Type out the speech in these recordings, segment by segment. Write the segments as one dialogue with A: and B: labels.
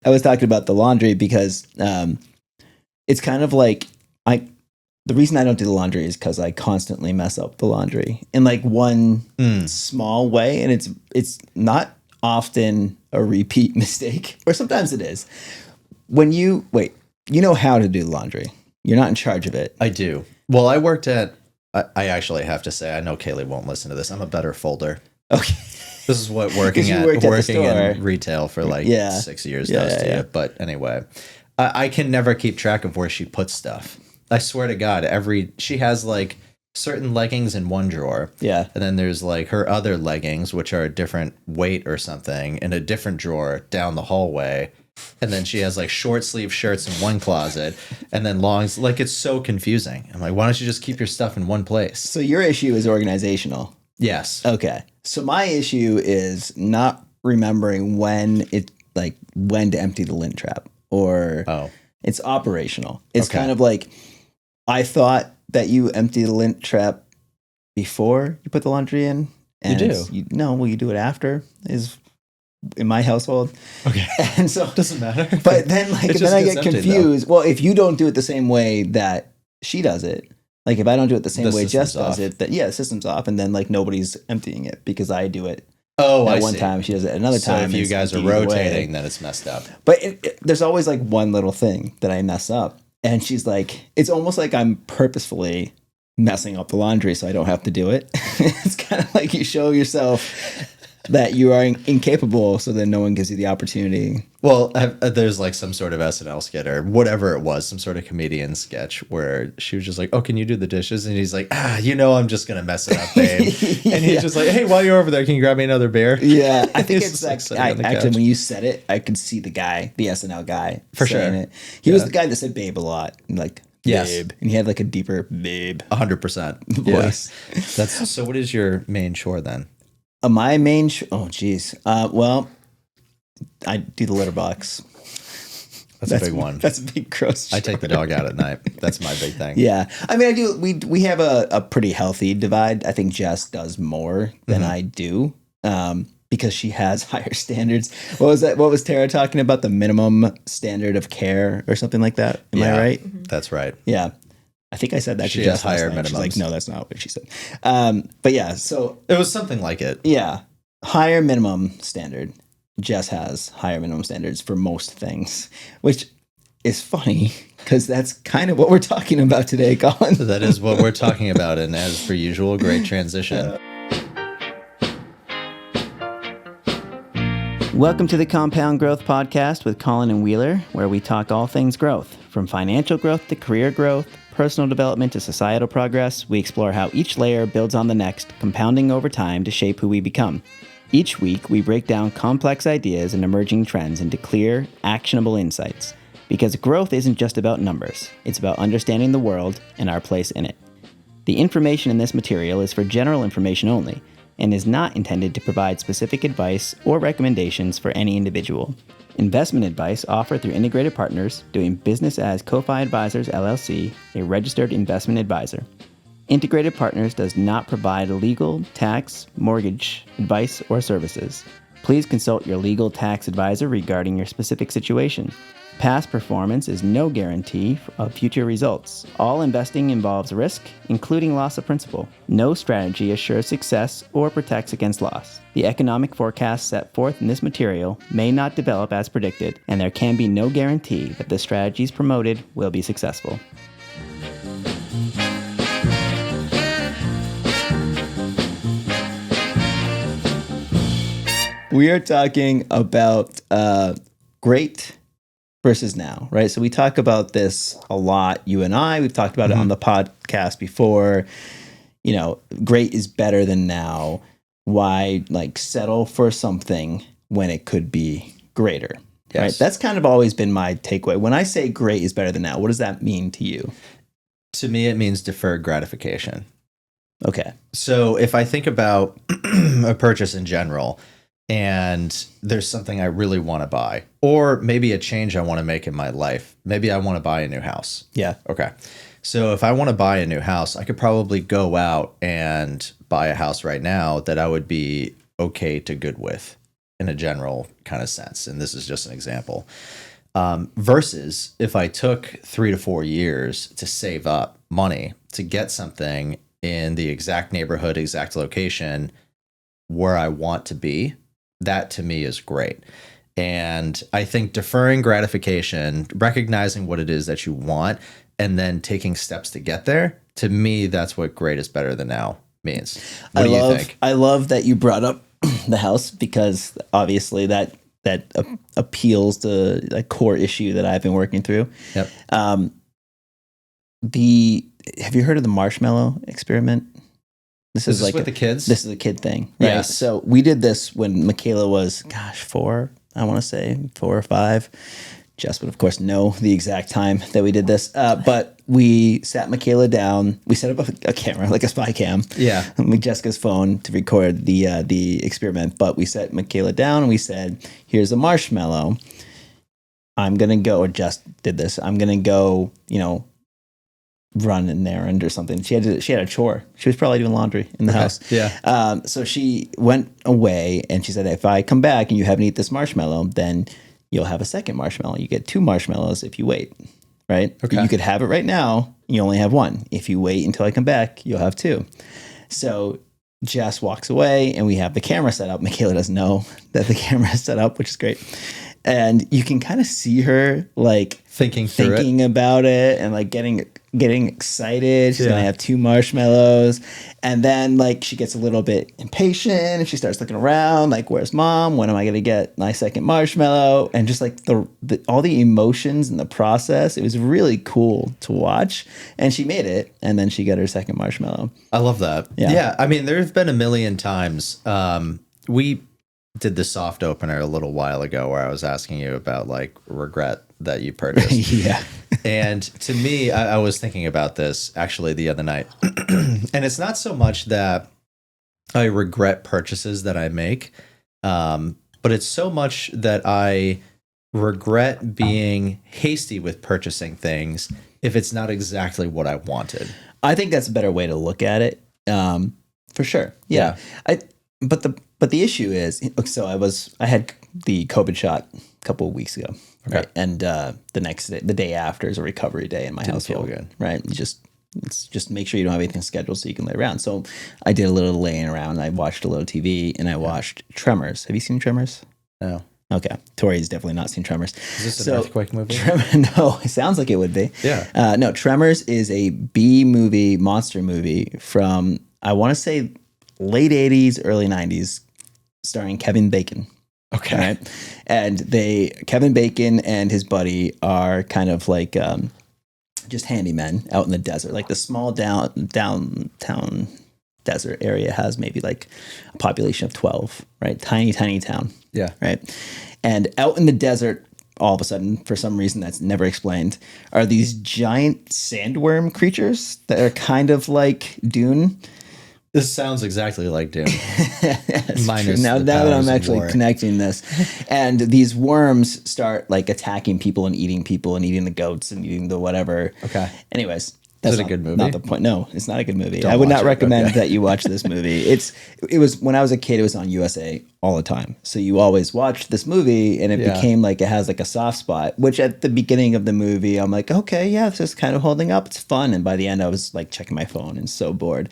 A: I was talking about the laundry because it's kind of like the reason I don't do the laundry is because I constantly mess up the laundry in like one small way, and it's not often a repeat mistake, or sometimes it is. When you know how to do laundry. You're not in charge of it.
B: I do. Well, I worked at. I actually have to say, I know Kaylee won't listen to this. I'm a better folder.
A: Okay.
B: This is what working in retail for like 6 years does to you. But anyway, I can never keep track of where she puts stuff. I swear to God, she has like certain leggings in one drawer.
A: Yeah.
B: And then there's like her other leggings, which are a different weight or something, in a different drawer down the hallway. And then she has like short sleeve shirts in one closet and then longs. Like, it's so confusing. I'm like, why don't you just keep your stuff in one place?
A: So your issue is organizational.
B: Yes.
A: Okay. So my issue is not remembering when to empty the lint trap, or it's operational. It's kind of like, I thought that you empty the lint trap before you put the laundry in. And
B: you do.
A: You do it after is in my household.
B: Okay.
A: And so
B: it doesn't matter.
A: But then I get confused. Well, if you don't do it the same way that she does it, like if I don't do it the same way Jess does it, the system's off, and then like nobody's emptying it because I do it.
B: Oh,
A: at one time she does it another time.
B: So if you guys are rotating, then it's messed up.
A: But there's always like one little thing that I mess up, and she's like, it's almost like I'm purposefully messing up the laundry so I don't have to do it. It's kind of like you show yourself that you are incapable, so then no one gives you the opportunity.
B: Well, there's like some sort of SNL skit or whatever it was, some sort of comedian sketch where she was just like, "Oh, can you do the dishes?" And he's like, I'm just gonna mess it up, babe." And he's just like, "Hey, while you're over there, can you grab me another beer?"
A: Yeah, I think it's like actually when you said it, I could see the guy, the SNL guy,
B: for sure.
A: It. He was the guy that said "babe" a lot, like
B: yes,
A: babe, and he had like a deeper "babe"
B: 100%
A: voice.
B: Yeah. So. What is your main chore then?
A: My main oh geez. Well, I do the litter box.
B: That's a big one.
A: That's a big gross chore.
B: I take the dog out at night. That's my big thing.
A: Yeah. I mean, I do. We have a pretty healthy divide. I think Jess does more than I do, because she has higher standards. What was that? What was Tara talking about? The minimum standard of care or something like that. Am I right?
B: Mm-hmm. That's right.
A: Yeah. I think I said that.
B: She has higher minimums.
A: She's like, no, that's not what she said. But yeah, so
B: it was something like it.
A: Yeah, higher minimum standard. Jess has higher minimum standards for most things, which is funny because that's kind of what we're talking about today, Colin.
B: That is what we're talking about, and as per usual, great transition.
A: Welcome to the Compound Growth Podcast with Colin and Wheeler, where we talk all things growth, from financial growth to career growth, personal development to societal progress. We explore how each layer builds on the next, compounding over time to shape who we become. Each week, we break down complex ideas and emerging trends into clear, actionable insights. Because growth isn't just about numbers, it's about understanding the world and our place in it. The information in this material is for general information only, and is not intended to provide specific advice or recommendations for any individual. Investment advice offered through Integrated Partners, doing business as Ko-Fi Advisors LLC, a registered investment advisor. Integrated Partners does not provide legal, tax, mortgage advice or services. Please consult your legal tax advisor regarding your specific situation. Past performance is no guarantee of future results. All investing involves risk, including loss of principal. No strategy assures success or protects against loss. The economic forecasts set forth in this material may not develop as predicted, and there can be no guarantee that the strategies promoted will be successful. We are talking about great versus now, right? So we talk about this a lot, you and I. We've talked about it on the podcast before. You know, great is better than now. Why, like, settle for something when it could be greater? Yes. Right? That's kind of always been my takeaway. When I say great is better than now, what does that mean to you?
B: To me, it means deferred gratification.
A: Okay.
B: So if I think about a purchase in general, and there's something I really want to buy, or maybe a change I want to make in my life. Maybe I want to buy a new house.
A: Yeah.
B: Okay. So if I want to buy a new house, I could probably go out and buy a house right now that I would be okay to good with. in a general kind of sense. And this is just an example. Versus if I took 3 to 4 years to save up money to get something in the exact neighborhood, exact location where I want to be, that to me is great. And I think deferring gratification, recognizing what it is that you want, and then taking steps to get there, to me, that's what great is better than now means. What do you think?
A: I love that you brought up the house, because obviously that appeals to a core issue that I've been working through.
B: Yep.
A: Have you heard of the Marshmallow Experiment?
B: Is this like with the kids?
A: This is a kid thing, right?
B: Yes.
A: So we did this when Michaela was, 4, I want to say 4 or 5. Jess would, of course, know the exact time that we did this. But we sat Michaela down. We set up a camera, like a spy cam.
B: Yeah.
A: With Jessica's phone to record the experiment. But we set Michaela down and we said, here's a marshmallow. I'm going to go, or Jess did this. I'm going to go, run an errand or something. She had a chore. She was probably doing laundry in the house.
B: Yeah.
A: So she went away and she said, if I come back and you haven't eaten this marshmallow, then you'll have a second marshmallow. You get 2 marshmallows if you wait, right?
B: Okay.
A: You could have it right now. You only have 1. If you wait until I come back, you'll have 2. So Jess walks away and we have the camera set up. Michaela doesn't know that the camera is set up, which is great. And you can kind of see her like thinking about it and like getting excited. She's gonna have 2 marshmallows, and then like she gets a little bit impatient and she starts looking around like, where's mom? When am I gonna get my second marshmallow? And just like the all the emotions and the process, it was really cool to watch. And she made it, and then she got her second marshmallow.
B: I love that. Yeah. I mean, there's been a million times. We did the soft opener a little while ago where I was asking you about like regret that you purchased.
A: Yeah.
B: And to me, I was thinking about this actually the other night. And it's not so much that I regret purchases that I make, but it's so much that I regret being hasty with purchasing things if it's not exactly what I wanted.
A: I think that's a better way to look at it. For sure. Yeah. But the issue is, so I had the COVID shot a couple of weeks ago, right? And the next day, the day after, is a recovery day in my household.
B: Feel good,
A: right? Just make sure you don't have anything scheduled so you can lay around. So I did a little laying around. I watched a little TV and I watched Tremors. Have you seen Tremors?
B: No.
A: Okay, Tori's definitely not seen Tremors.
B: Is this an earthquake movie?
A: No, it sounds like it would be.
B: Yeah.
A: No, Tremors is a B movie, monster movie from, I want to say, late 80s, early 90s, starring Kevin Bacon.
B: Okay.
A: Right? And Kevin Bacon and his buddy are kind of like just handymen out in the desert. Like the small downtown desert area has maybe like a population of 12, right? Tiny town.
B: Yeah.
A: Right. And out in the desert, all of a sudden, for some reason that's never explained, are these giant sandworm creatures that are kind of like Dune.
B: This sounds exactly like Dune.
A: Minus now that I'm actually connecting this. And these worms start like attacking people and eating the goats and eating the whatever.
B: Okay.
A: Anyways, that's
B: a good movie?
A: Not the point. No, it's not a good movie.
B: Don't
A: I would not
B: watch it.
A: recommend
B: Okay.
A: that you watch this movie. It was when I was a kid, it was on USA all the time. So you always watched this movie and it became like it has like a soft spot, which at the beginning of the movie, I'm like, okay, yeah, this is kind of holding up. It's fun. And by the end, I was like checking my phone and so bored.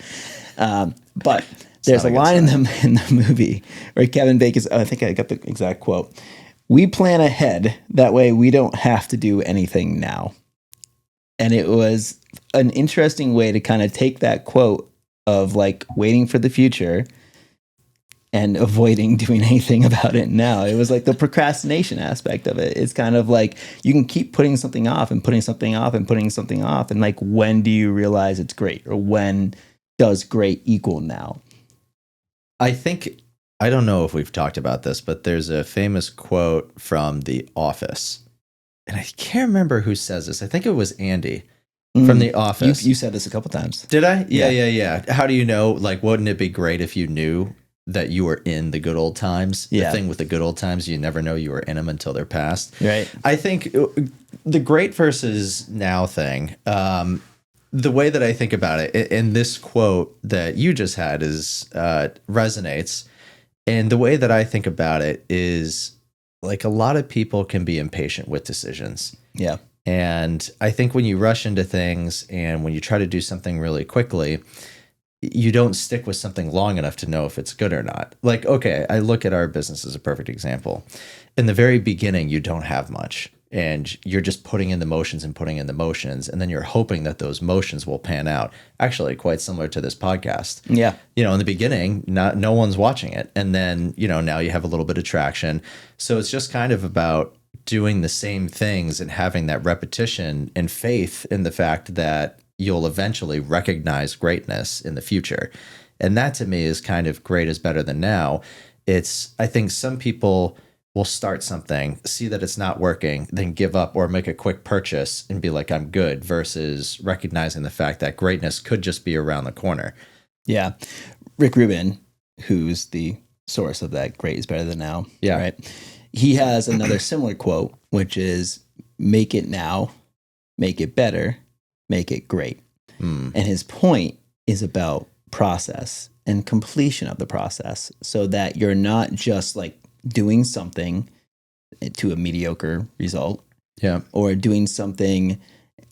A: But there's a line in the movie where Kevin Bacon's, I think I got the exact quote. We plan ahead. That way we don't have to do anything now. And it was an interesting way to kind of take that quote of like waiting for the future and avoiding doing anything about it now. It was like the procrastination aspect of it. It's kind of like you can keep putting something off and putting something off and putting something off. And like, when do you realize it's great, or when does great equal now?
B: I don't know if we've talked about this, but there's a famous quote from The Office. And I can't remember who says this. I think it was Andy from The Office.
A: You said this a couple times.
B: Did I? Yeah. How do you know? Like, wouldn't it be great if you knew that you were in the good old times?
A: Yeah.
B: The thing with the good old times, you never know you were in them until they're past.
A: Right.
B: I think the great versus now thing, the way that I think about it, in this quote that you just had is resonates. And the way that I think about it is like a lot of people can be impatient with decisions.
A: Yeah.
B: And I think when you rush into things and when you try to do something really quickly, you don't stick with something long enough to know if it's good or not. Like, okay, I look at our business as a perfect example. In the very beginning, you don't have much and you're just putting in the motions and putting in the motions. And then you're hoping that those motions will pan out. Actually, quite similar to this podcast.
A: Yeah.
B: You know, in the beginning, no one's watching it. And then, you know, now you have a little bit of traction. So it's just kind of about doing the same things and having that repetition and faith in the fact that you'll eventually recognize greatness in the future. And that to me is kind of great is better than now. I think some people will start something, see that it's not working, then give up or make a quick purchase and be like, I'm good, versus recognizing the fact that greatness could just be around the corner.
A: Yeah. Rick Rubin, who's the source of that great is better than now.
B: Yeah.
A: Right. He has another similar quote, which is make it now, make it better, make it great. And his point is about process and completion of the process so that you're not just like doing something to a mediocre result or doing something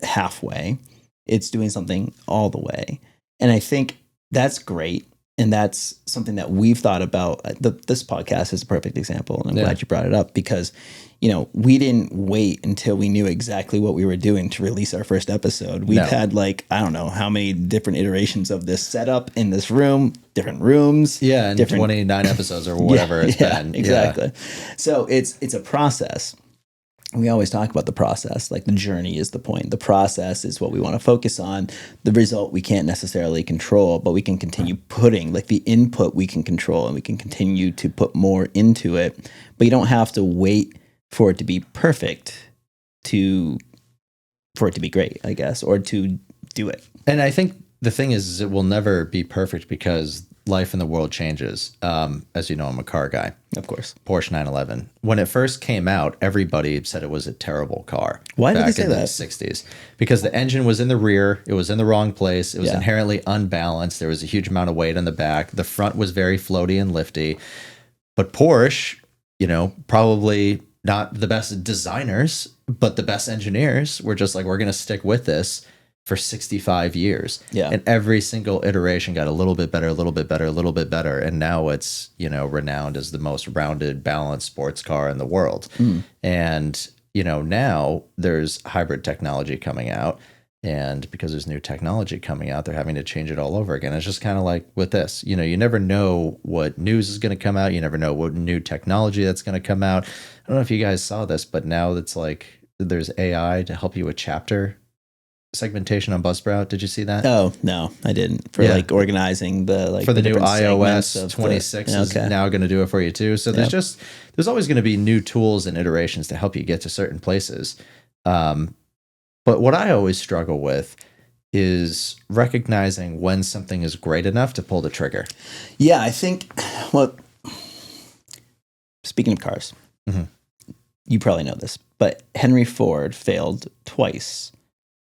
A: halfway. It's doing something all the way. And I think that's great. And that's something that we've thought about. This podcast is a perfect example. And I'm glad you brought it up because, you know, we didn't wait until we knew exactly what we were doing to release our first episode. We've had like, I don't know how many different iterations of this setup in this room, different rooms.
B: Yeah, and 29 episodes or whatever it's been.
A: Exactly. So it's a process. We always talk about the process, like the journey is the point. The process is what we want to focus on. The result we can't necessarily control, but we can continue putting, like the input we can control and we can continue to put more into it. But you don't have to wait for it to be perfect for it to be great, I guess, or to do it.
B: And I think the thing is it will never be perfect because life in the world changes. As you know, I'm a car guy.
A: Of course.
B: Porsche 911. When it first came out, everybody said it was a terrible car.
A: Why did they say that?
B: Back in the 60s. Because the engine was in the rear. It was in the wrong place. It was inherently unbalanced. There was a huge amount of weight on the back. The front was very floaty and lifty. But Porsche, you know, probably not the best designers, but the best engineers were just like, we're going to stick with this for 65 years. Yeah. And every single iteration got a little bit better, a little bit better, a little bit better. And now it's, you know, renowned as the most rounded, balanced sports car in the world. And, you know, now there's hybrid technology coming out. And because there's new technology coming out, they're having to change it all over again. It's just kind of like with this, you know, you never know what news is going to come out. You never know what new technology that's going to come out. I don't know if you guys saw this, but now it's like there's AI to help you with chapter segmentation on Buzzsprout. Did you see that?
A: Oh, no, I didn't. For like organizing for
B: the new iOS 26 is now going to do it for you too. So there's always going to be new tools and iterations to help you get to certain places. But what I always struggle with is recognizing when something is great enough to pull the trigger.
A: Yeah, I think, well, speaking of cars, you probably know this, but Henry Ford failed twice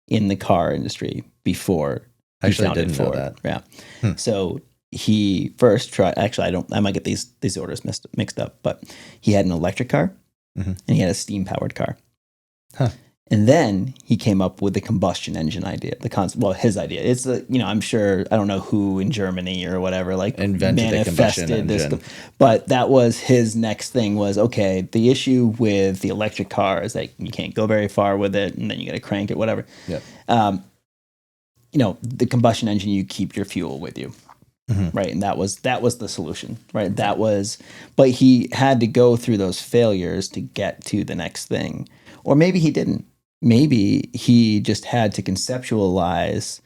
A: in the car industry before he founded Ford. Know that. Yeah. So he first tried, actually, I might get these orders mixed up, but he had an electric car and he had a steam powered car. And then he came up with the combustion engine idea, his idea. It's I'm sure, I don't know who in Germany or whatever, like
B: invented the combustion engine.
A: But that was his next thing was, okay, the issue with the electric car is that you can't go very far with it and then you got to crank it, whatever.
B: Yep.
A: The combustion engine, you keep your fuel with you. Right. And that was the solution, right? But he had to go through those failures to get to the next thing. Or maybe he didn't. Maybe he just had to conceptualize,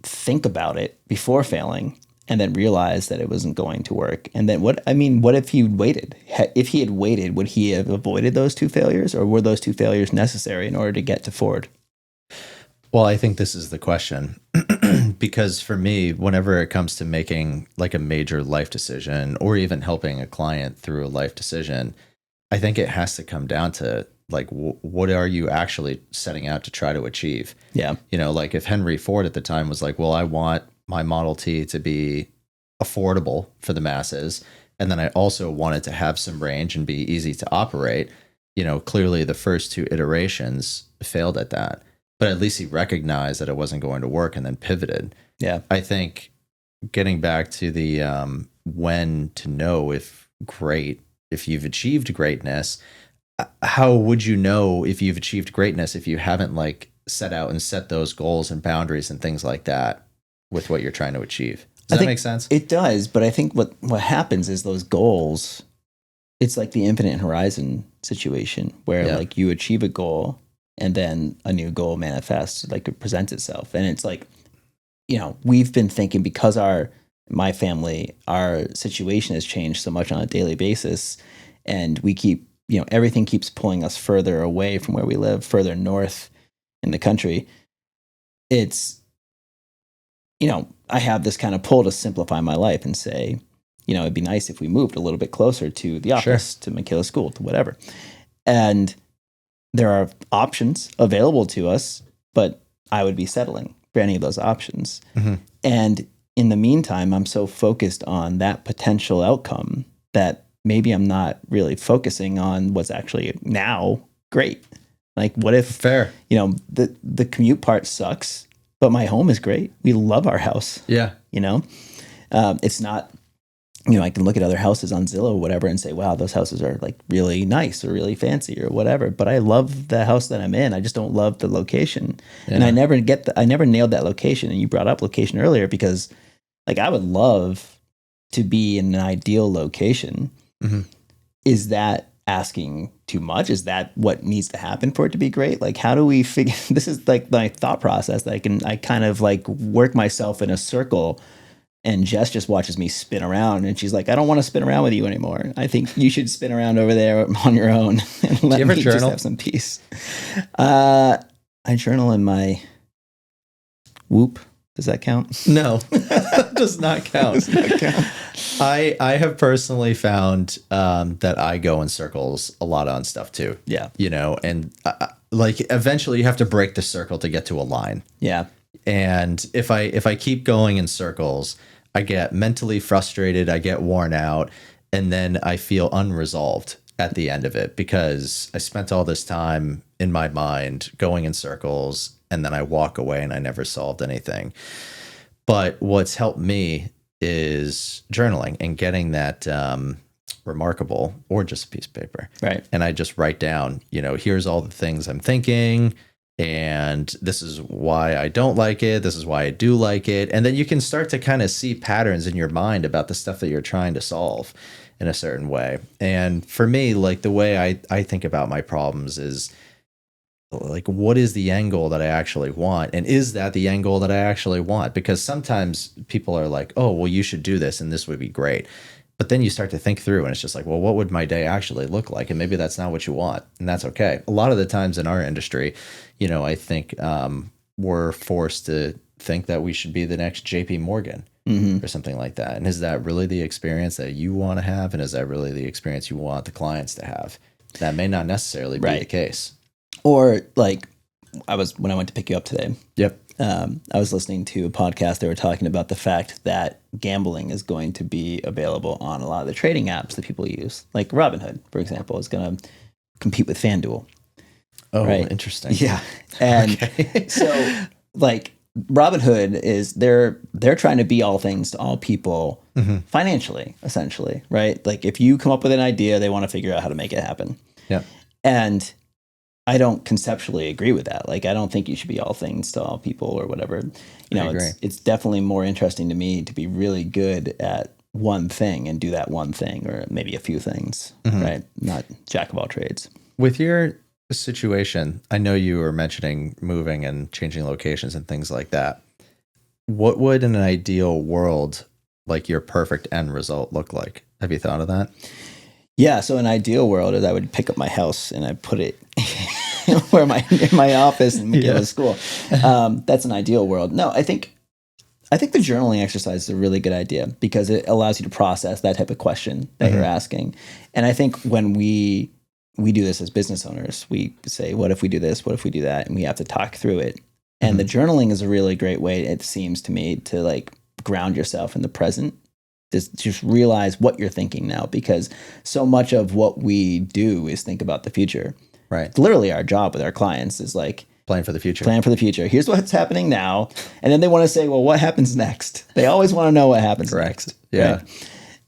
A: think about it before failing, and then realize that it wasn't going to work. And then what if he waited? If he had waited, would he have avoided those two failures, or were those two failures necessary in order to get to Ford?
B: Well, I think this is the question. Because for me, whenever it comes to making like a major life decision or even helping a client through a life decision, I think it has to come down to like, what are you actually setting out to try to achieve?
A: Yeah.
B: You know, like if Henry Ford at the time was like, well, I want my Model T to be affordable for the masses. And then I also want it to have some range and be easy to operate. Clearly the first two iterations failed at that, but at least he recognized that it wasn't going to work and then pivoted.
A: Yeah.
B: I think getting back to the when to know if you've achieved greatness, how would you know if you've achieved greatness if you haven't like set out and set those goals and boundaries and things like that with what you're trying to achieve? Does that make sense?
A: It does, but I think what happens is those goals, it's like the infinite horizon situation where like you achieve a goal and then a new goal manifests, like it presents itself. And it's like, we've been thinking because my family, our situation has changed so much on a daily basis, and we keep, everything keeps pulling us further away from where we live, further north in the country. It's, I have this kind of pull to simplify my life and say, it'd be nice if we moved a little bit closer to the office, to Michaela's school, to whatever. And there are options available to us, but I would be settling for any of those options. Mm-hmm. And in the meantime, I'm so focused on that potential outcome that maybe I'm not really focusing on what's actually now great. Like, what if,
B: fair,
A: the commute part sucks, but my home is great. We love our house.
B: Yeah.
A: It's not, I can look at other houses on Zillow or whatever and say, wow, those houses are like really nice or really fancy or whatever. But I love the house that I'm in. I just don't love the location. Yeah. And I never nailed that location. And you brought up location earlier because like I would love to be in an ideal location. Mm-hmm. Is that asking too much? Is that what needs to happen for it to be great? Like, how do we figure, this is like my thought process that I kind of like work myself in a circle, and Jess just watches me spin around and she's like, I don't want to spin around with you anymore. I think you should spin around over there on your own and let me just have some peace. I journal in my Whoop. Does that count?
B: No, does not count. Does not count. I have personally found that I go in circles a lot on stuff too.
A: Yeah.
B: And like eventually you have to break the circle to get to a line.
A: Yeah.
B: And if I keep going in circles, I get mentally frustrated, I get worn out, and then I feel unresolved at the end of it because I spent all this time in my mind going in circles, and then I walk away and I never solved anything. But what's helped me is journaling and getting that remarkable, or just a piece of paper.
A: Right.
B: And I just write down, here's all the things I'm thinking, and this is why I don't like it. This is why I do like it. And then you can start to kind of see patterns in your mind about the stuff that you're trying to solve in a certain way. And for me, like the way I think about my problems is like, what is the end goal that I actually want? And is that the end goal that I actually want? Because sometimes people are like, oh, well, you should do this and this would be great. But then you start to think through and it's just like, well, what would my day actually look like? And maybe that's not what you want. And that's okay. A lot of the times in our industry, I think we're forced to think that we should be the next JP Morgan or something like that. And is that really the experience that you want to have? And is that really the experience you want the clients to have? That may not necessarily be the case.
A: Or like when I went to pick you up today.
B: Yep.
A: I was listening to a podcast. They were talking about the fact that gambling is going to be available on a lot of the trading apps that people use. Like Robinhood, for example, is going to compete with FanDuel.
B: Oh, right? Interesting.
A: Yeah. And so like Robinhood is they're trying to be all things to all people financially, essentially, right? Like if you come up with an idea, they want to figure out how to make it happen.
B: Yeah.
A: And I don't conceptually agree with that. Like, I don't think you should be all things to all people or whatever. It's definitely more interesting to me to be really good at one thing and do that one thing, or maybe a few things, right? Not jack of all trades.
B: With your situation, I know you were mentioning moving and changing locations and things like that. What would in an ideal world, like your perfect end result, look like? Have you thought of that?
A: Yeah, so an ideal world is I would pick up my house and I put it in my office and go to school. That's an ideal world. No, I think the journaling exercise is a really good idea because it allows you to process that type of question that you're asking. And I think when we do this as business owners, we say, what if we do this? What if we do that? And we have to talk through it. And the journaling is a really great way, it seems to me, to like ground yourself in the present just realize what you're thinking now, because so much of what we do is think about the future.
B: Right.
A: It's literally our job with our clients is like
B: Plan for the future.
A: Plan for the future. Here's what's happening now. And then they want to say, well, what happens next? They always want to know what happens next.
B: Yeah.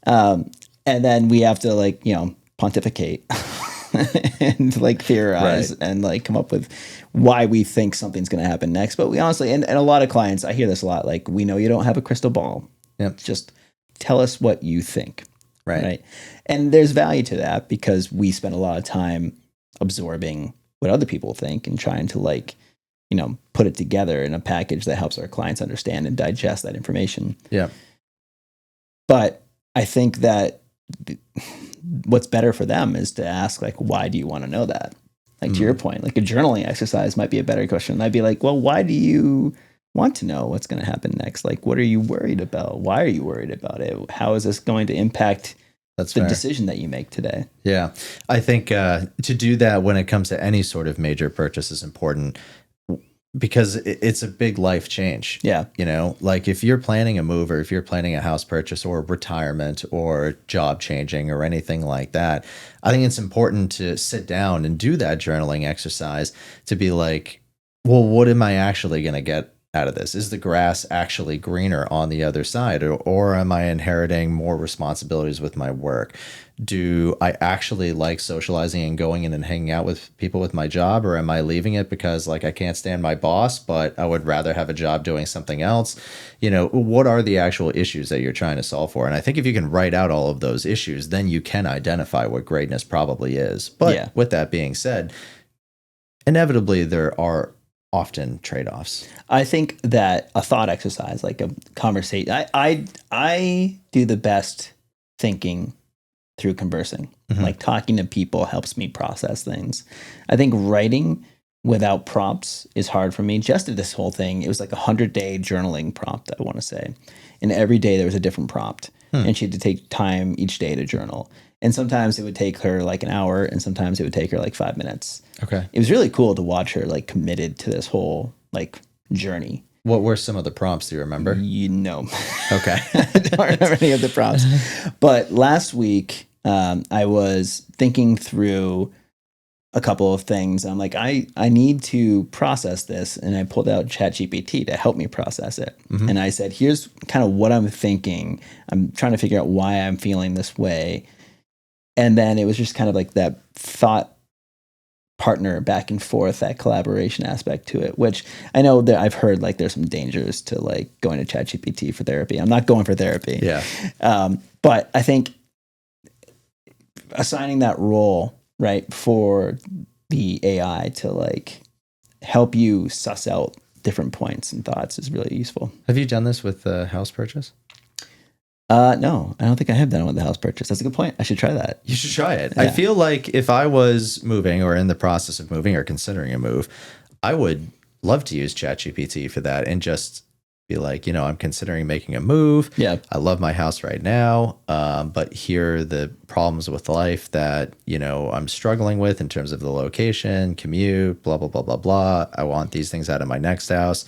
A: Right? And then we have to like, pontificate and like theorize and like come up with why we think something's going to happen next. But we honestly, and a lot of clients, I hear this a lot, like, we know you don't have a crystal ball.
B: Yep.
A: Just tell us what you think.
B: Right.
A: And there's value to that because we spend a lot of time absorbing what other people think and trying to like, put it together in a package that helps our clients understand and digest that information.
B: Yeah.
A: But I think that what's better for them is to ask, like, why do you want to know that? Like, to your point, like a journaling exercise might be a better question. I'd be like, well, why do you want to know what's going to happen next? Like, what are you worried about? Why are you worried about it? How is this going to impact the decision that you make today?
B: Yeah. I think to do that when it comes to any sort of major purchase is important because it's a big life change.
A: Yeah.
B: Like if you're planning a move or if you're planning a house purchase or retirement or job changing or anything like that, I think it's important to sit down and do that journaling exercise to be like, well, what am I actually going to get out of this? Is the grass actually greener on the other side, or am I inheriting more responsibilities with my work? Do I actually like socializing and going in and hanging out with people with my job, or am I leaving it because like I can't stand my boss, but I would rather have a job doing something else? What are the actual issues that you're trying to solve for? And I think if you can write out all of those issues, then you can identify what greatness probably is. But with that being said, inevitably there are often trade-offs.
A: I think that a thought exercise, like a conversation, I do the best thinking through conversing. Like talking to people helps me process things. I think writing without prompts is hard for me. Just did this whole thing. It was like 100-day journaling prompt, I want to say. And every day there was a different prompt. And she had to take time each day to journal. And sometimes it would take her like an hour, and sometimes it would take her like 5 minutes.
B: Okay.
A: It was really cool to watch her like committed to this whole like journey.
B: What were some of the prompts? Do you remember? Okay.
A: I don't remember any of the prompts. But last week, I was thinking through a couple of things. I'm like, I need to process this. And I pulled out ChatGPT to help me process it. And I said, here's kind of what I'm thinking. I'm trying to figure out why I'm feeling this way. And then it was just kind of like that thought partner back and forth, that collaboration aspect to it, which I know that I've heard like there's some dangers to like going to ChatGPT for therapy. I'm not going for therapy.
B: Yeah.
A: But I think assigning that role, right, for the AI to like help you suss out different points and thoughts is really useful.
B: Have you done this with the house purchase?
A: No, I don't think I have done it with the house purchase. That's a good point. I should try that.
B: You should try it.
A: Yeah.
B: I feel like if I was moving or in the process of moving or considering a move, I would love to use ChatGPT for that and just be like, I'm considering making a move.
A: Yeah.
B: I love my house right now. But here are the problems with life that, I'm struggling with in terms of the location, commute, blah, blah, blah, blah, blah. I want these things out of my next house.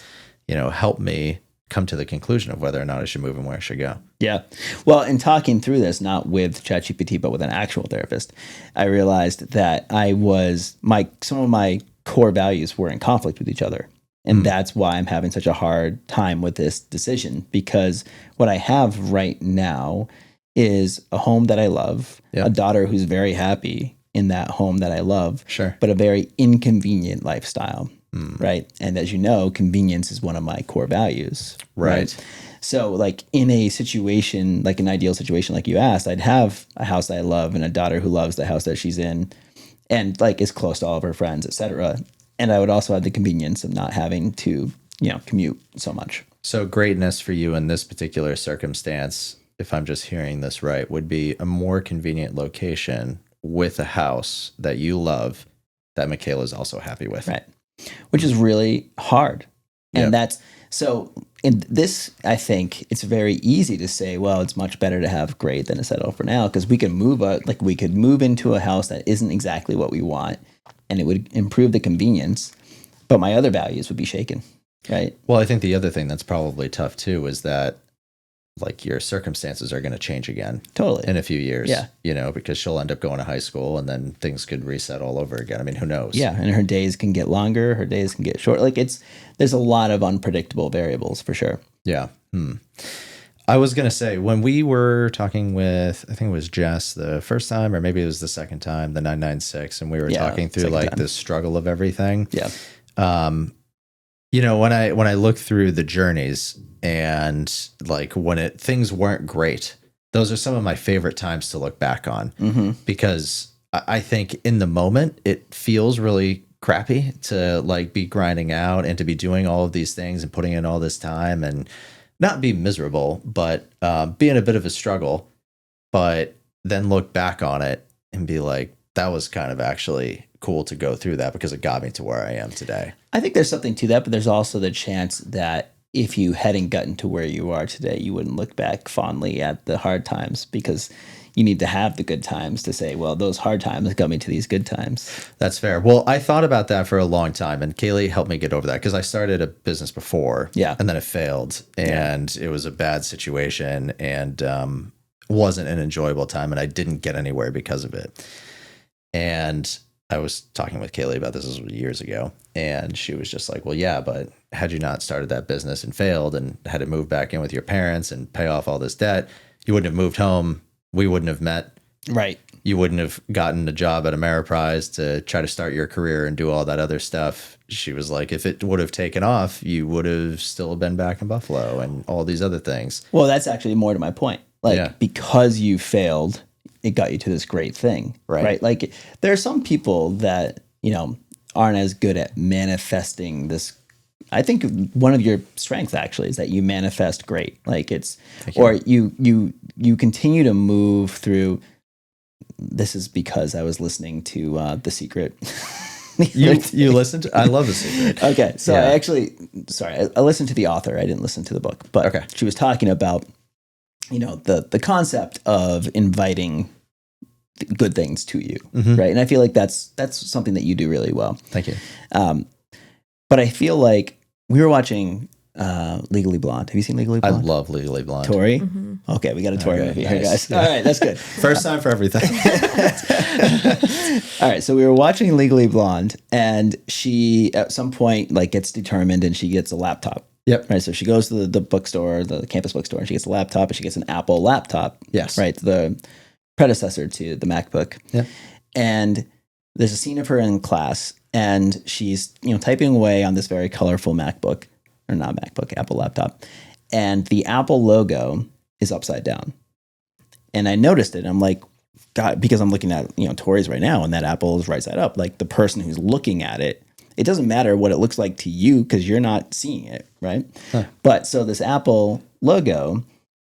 B: Help me come to the conclusion of whether or not I should move and where I should go.
A: Yeah. Well, in talking through this, not with ChatGPT, but with an actual therapist, I realized that some of my core values were in conflict with each other. And that's why I'm having such a hard time with this decision, because what I have right now is a home that I love, a daughter who's very happy in that home that I love, but a very inconvenient lifestyle. Right. And as you know, convenience is one of my core values. Right. So like in a situation, like an ideal situation, like you asked, I'd have a house that I love and a daughter who loves the house that she's in and like is close to all of her friends, etc. And I would also have the convenience of not having to, commute so much.
B: So greatness for you in this particular circumstance, if I'm just hearing this right, would be a more convenient location with a house that you love that Michaela is also happy with.
A: Right. Which is really hard. And that's so in this, I think it's very easy to say, well, it's much better to have great than to settle for now, because we could move into a house that isn't exactly what we want and it would improve the convenience, but my other values would be shaken. Right.
B: Well, I think the other thing that's probably tough too is that like your circumstances are going to change again.
A: Totally.
B: In a few years.
A: Yeah.
B: You know, because she'll end up going to high school and then things could reset all over again. I mean, who knows?
A: Yeah. And her days can get longer. Her days can get short. Like there's a lot of unpredictable variables for sure.
B: Yeah. I was going to say, when we were talking with, I think it was Jess the first time, or maybe it was the second time, the 996, and we were talking through like the struggle of everything.
A: Yeah.
B: You know, when I look through the journeys and like when things weren't great, those are some of my favorite times to look back on, because I think in the moment it feels really crappy to like be grinding out and to be doing all of these things and putting in all this time and not be miserable, but be in a bit of a struggle, but then look back on it and be like, that was kind of actually cool to go through that because it got me to where I am today.
A: I think there's something to that, but there's also the chance that if you hadn't gotten to where you are today, you wouldn't look back fondly at the hard times, because you need to have the good times to say, well, those hard times got me to these good times.
B: That's fair. Well, I thought about that for a long time, and Kaylee helped me get over that because I started a business before, and then it failed, and it was a bad situation, and wasn't an enjoyable time, and I didn't get anywhere because of it. And I was talking with Kaylee about this years ago, and she was just like, well, yeah, but had you not started that business and failed and had to move back in with your parents and pay off all this debt, you wouldn't have moved home. We wouldn't have met.
A: Right.
B: You wouldn't have gotten a job at Ameriprise to try to start your career and do all that other stuff. She was like, if it would have taken off, you would have still been back in Buffalo and all these other things.
A: Well, that's actually more to my point. Like, because you failed, it got you to this great thing. Right. Like, there are some people that, you know, aren't as good at manifesting this. I think one of your strengths actually is that you manifest great. Like you continue to move through. This is because I was listening to The Secret.
B: You listened to? I love The Secret.
A: Okay, so I listened to the author. I didn't listen to the book, but she was talking about, you know, the concept of inviting good things to you, right? And I feel like that's something that you do really well.
B: Thank you.
A: But I feel like we were watching Legally Blonde. Have you seen Legally Blonde?
B: I love Legally Blonde.
A: Tori? Okay, we got a Tori movie here, guys. All right, that's good.
B: First time for everything.
A: All right, so we were watching Legally Blonde, and she, at some point, like, gets determined, and she gets a laptop.
B: Yep.
A: Right, so she goes to the bookstore, the campus bookstore, and she gets a laptop, and she gets an Apple laptop.
B: Yes.
A: Right, the predecessor to the MacBook.
B: Yeah.
A: And there's a scene of her in class, and she's, you know, typing away on this very colorful MacBook, or not MacBook, Apple laptop, and the Apple logo is upside down. And I noticed it, and I'm like, God, because I'm looking at, you know, Tori's right now, and that Apple is right side up. Like, the person who's looking at it, it doesn't matter what it looks like to you because you're not seeing it, right? Huh. But so this Apple logo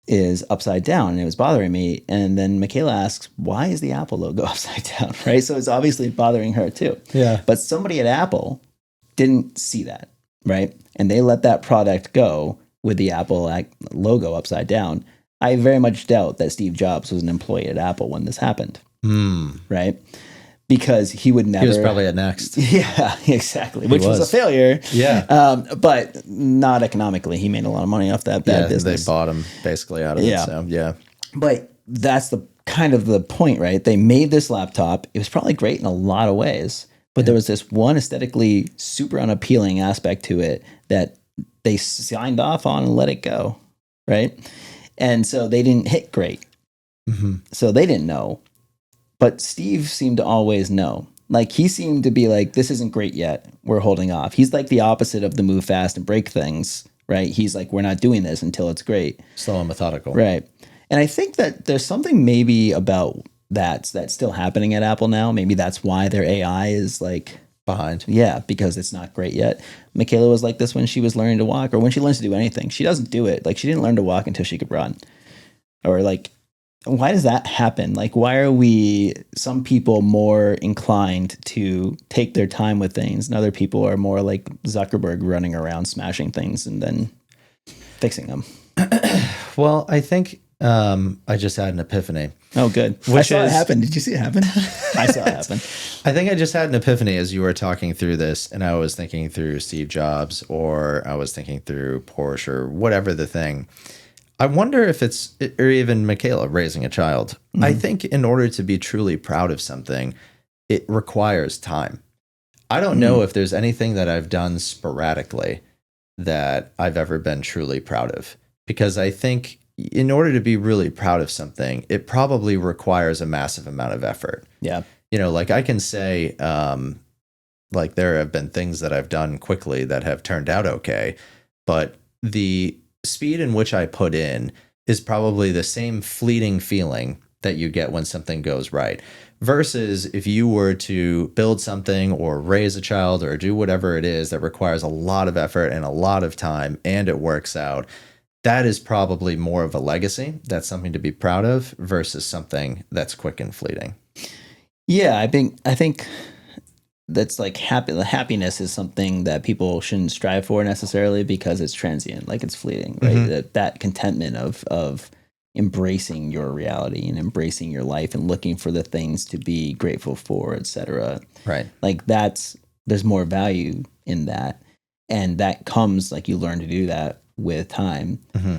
A: is upside down, and it was bothering me. And then Michaela asks, why is the Apple logo upside down, right? So it's obviously bothering her too. Yeah. But somebody at Apple didn't see that, right? And they let that product go with the Apple logo upside down. I very much doubt that Steve Jobs was an employee at Apple when this happened, right? Because he would never...
B: He was probably at Next.
A: Yeah, exactly. Which was a failure.
B: Yeah.
A: But not economically. He made a lot of money off that bad business.
B: They bought him basically out of it. So, yeah.
A: But that's the kind of the point, right? They made this laptop. It was probably great in a lot of ways. But there was this one aesthetically super unappealing aspect to it that they signed off on and let it go, right? And so they didn't hit great. So they didn't know. But Steve seemed to always know. Like, he seemed to be like, this isn't great yet. We're holding off. He's like the opposite of the move fast and break things, right? He's like, we're not doing this until it's great.
B: Slow and methodical.
A: Right. And I think that there's something maybe about that's still happening at Apple now. Maybe that's why their AI is like...
B: behind.
A: Yeah, because it's not great yet. Michaela was like this when she was learning to walk, or when she learns to do anything. She doesn't do it. Like, she didn't learn to walk until she could run. Or like, why does that happen? Like, why are some people more inclined to take their time with things, and other people are more like Zuckerberg running around smashing things and then fixing them?
B: Well, I think I just had an epiphany.
A: Oh, good. I saw it happen. Did you see it happen? I saw it happen.
B: I think I just had an epiphany as you were talking through this, and I was thinking through Steve Jobs, or I was thinking through Porsche, or whatever the thing. I wonder if it's, or even Michaela raising a child.
A: Mm-hmm.
B: I think in order to be truly proud of something, it requires time. I don't know if there's anything that I've done sporadically that I've ever been truly proud of. Because I think in order to be really proud of something, it probably requires a massive amount of effort.
A: Yeah.
B: You know, like I can say, like there have been things that I've done quickly that have turned out okay, but the speed in which I put in is probably the same fleeting feeling that you get when something goes right. Versus if you were to build something or raise a child or do whatever it is that requires a lot of effort and a lot of time and it works out, that is probably more of a legacy. That's something to be proud of versus something that's quick and fleeting.
A: Yeah, I think that's like happiness is something that people shouldn't strive for necessarily because it's transient, like it's fleeting, right?
B: Mm-hmm.
A: That contentment of embracing your reality and embracing your life and looking for the things to be grateful for, etc.
B: Right.
A: Like there's more value in that, and that comes, like, you learn to do that with time.
B: Mm-hmm.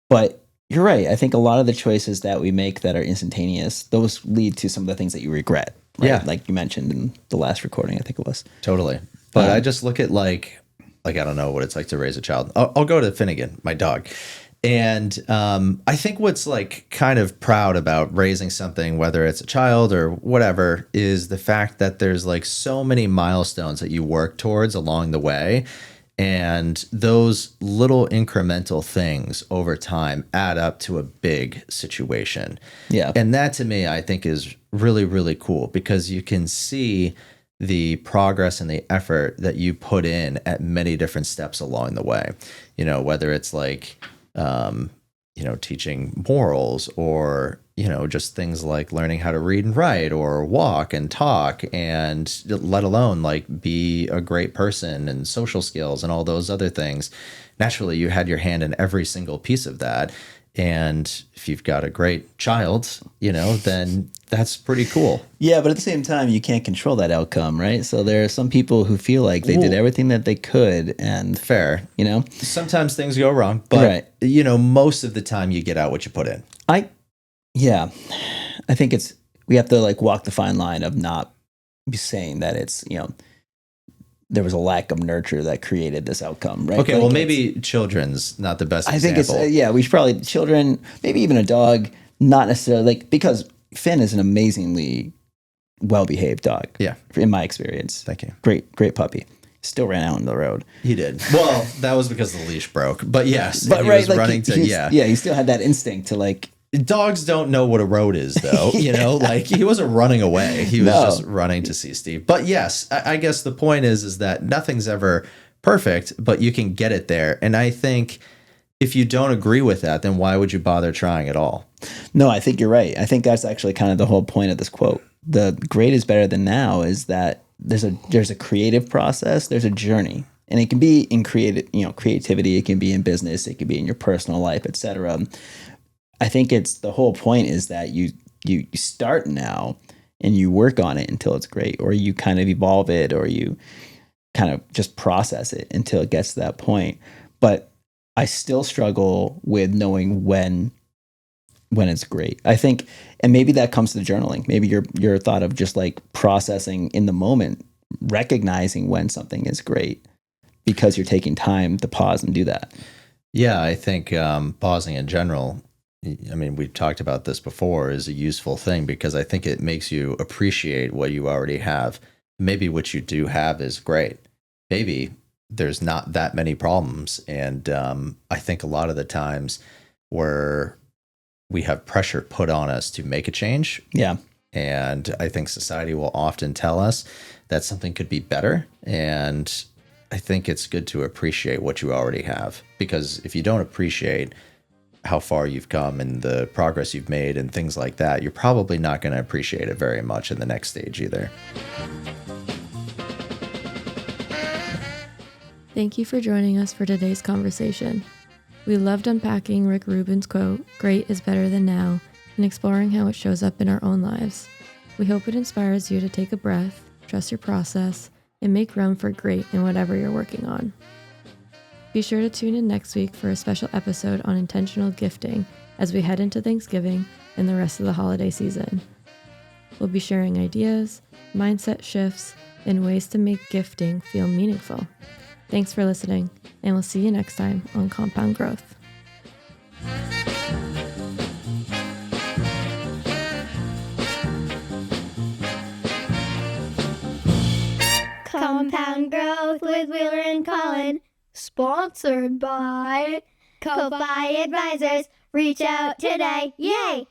A: But you're right. I think a lot of the choices that we make that are instantaneous, those lead to some of the things that you regret. Right?
B: Yeah.
A: Like you mentioned in the last recording, I think it was.
B: Totally. But I just look at like I don't know what it's like to raise a child. I'll go to Finnegan, my dog. And I think what's like kind of proud about raising something, whether it's a child or whatever, is the fact that there's like so many milestones that you work towards along the way. And those little incremental things over time add up to a big situation.
A: Yeah.
B: And that to me, I think is really, really cool because you can see the progress and the effort that you put in at many different steps along the way. You know, whether it's like, teaching morals or, just things like learning how to read and write or walk and talk, and let alone like be a great person and social skills and all those other things. Naturally, you had your hand in every single piece of that. And if you've got a great child, then that's pretty cool.
A: Yeah, but at the same time, you can't control that outcome, right? So there are some people who feel like they did everything that they could, and
B: fair, sometimes things go wrong, but most of the time you get out what you put in.
A: I think we have to like walk the fine line of not saying that it's, there was a lack of nurture that created this outcome, right?
B: Okay,
A: like,
B: well, maybe children's not the best example.
A: I think it's, we should probably, children, maybe even a dog, not necessarily, because Finn is an amazingly well-behaved dog.
B: Yeah.
A: In my experience.
B: Thank you.
A: Great puppy. Still ran out on the road.
B: He did. Well, that was because the leash broke. But yes,
A: but
B: he
A: right,
B: was
A: like
B: running
A: he still had that instinct to like.
B: Dogs don't know what a road is, though. Like he wasn't running away. He was just running to see Steve. But yes, I guess the point is that nothing's ever perfect, but you can get it there. And I think if you don't agree with that, then why would you bother trying at all?
A: No, I think you're right. I think that's actually kind of the whole point of this quote. The great is better than now is that there's a creative process, there's a journey. And it can be in creativity, it can be in business, it can be in your personal life, etc. I think it's the whole point is that you start now and you work on it until it's great, or you kind of evolve it, or you kind of just process it until it gets to that point. But I still struggle with knowing when it's great. I think, and maybe that comes to the journaling. Maybe your thought of just like processing in the moment, recognizing when something is great because you're taking time to pause and do that.
B: Yeah, I think pausing in general, I mean, we've talked about this before, is a useful thing because I think it makes you appreciate what you already have. Maybe what you do have is great. Maybe there's not that many problems. And I think a lot of the times where we have pressure put on us to make a change.
A: Yeah.
B: And I think society will often tell us that something could be better. And I think it's good to appreciate what you already have, because if you don't appreciate how far you've come and the progress you've made and things like that, you're probably not going to appreciate it very much in the next stage either.
C: Thank you for joining us for today's conversation. We loved unpacking Rick Rubin's quote, "Great is better than now," and exploring how it shows up in our own lives. We hope it inspires you to take a breath, trust your process, and make room for great in whatever you're working on. Be sure to tune in next week for a special episode on intentional gifting as we head into Thanksgiving and the rest of the holiday season. We'll be sharing ideas, mindset shifts, and ways to make gifting feel meaningful. Thanks for listening, and we'll see you next time on Compound Growth.
D: Compound Growth with Wheeler and Colin, sponsored by Ko-Fi Advisors. Reach out today. Yay!